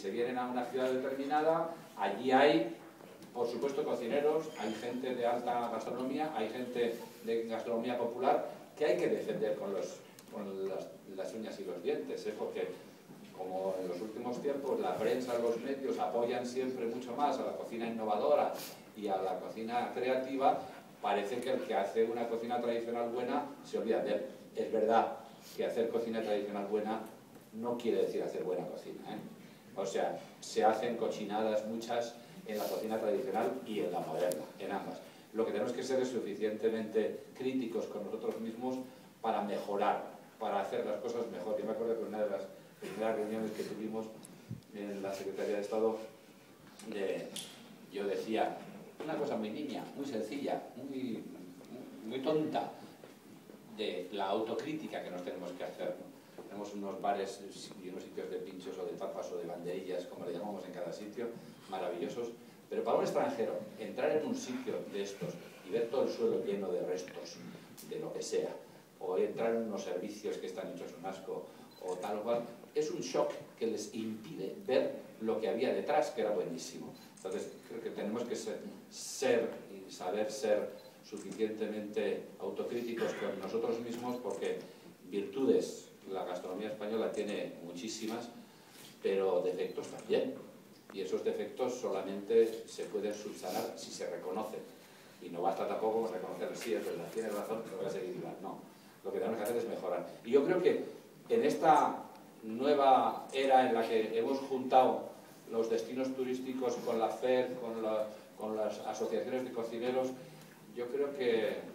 se vienen a una ciudad determinada, allí hay, por supuesto, cocineros, hay gente de alta gastronomía, hay gente de gastronomía popular que hay que defender con las uñas y los dientes, porque como en los últimos tiempos la prensa, los medios apoyan siempre mucho más a la cocina innovadora y a la cocina creativa, parece que el que hace una cocina tradicional buena se olvida de él. Es verdad que hacer cocina tradicional buena no quiere decir hacer buena cocina, ¿eh? O sea, se hacen cochinadas muchas en la cocina tradicional y en la moderna, en ambas. Lo que tenemos que ser es suficientemente críticos con nosotros mismos para mejorar, para hacer las cosas mejor. Yo me acuerdo que una de las primeras reuniones que tuvimos en la Secretaría de Estado, yo decía una cosa muy niña, muy sencilla, muy tonta, de la autocrítica que nos tenemos que hacer, ¿no? Tenemos unos bares y unos sitios de pinchos o de tapas o de banderillas, como le llamamos en cada sitio, maravillosos, pero para un extranjero entrar en un sitio de estos y ver todo el suelo lleno de restos de lo que sea, o entrar en unos servicios que están hechos un asco o tal o cual, es un shock que les impide ver lo que había detrás, que era buenísimo. Entonces creo que tenemos que saber ser suficientemente autocríticos con nosotros mismos, porque virtudes la gastronomía española tiene muchísimas, pero defectos también, y esos defectos solamente se pueden subsanar si se reconocen, y no basta tampoco con reconocer, sí, es verdad, tienes razón, pero voy a seguir igual. No, lo que tenemos que hacer es mejorar, y yo creo que en esta nueva era en la que hemos juntado los destinos turísticos con la FED, con las asociaciones de cocineros, yo creo que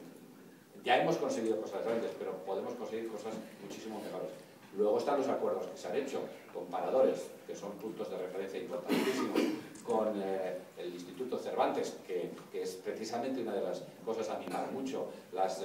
ya hemos conseguido cosas grandes, pero podemos conseguir cosas muchísimo mejores. Luego están los acuerdos que se han hecho con paradores, que son puntos de referencia importantísimos, con el Instituto Cervantes, que es precisamente una de las cosas a mimar mucho, las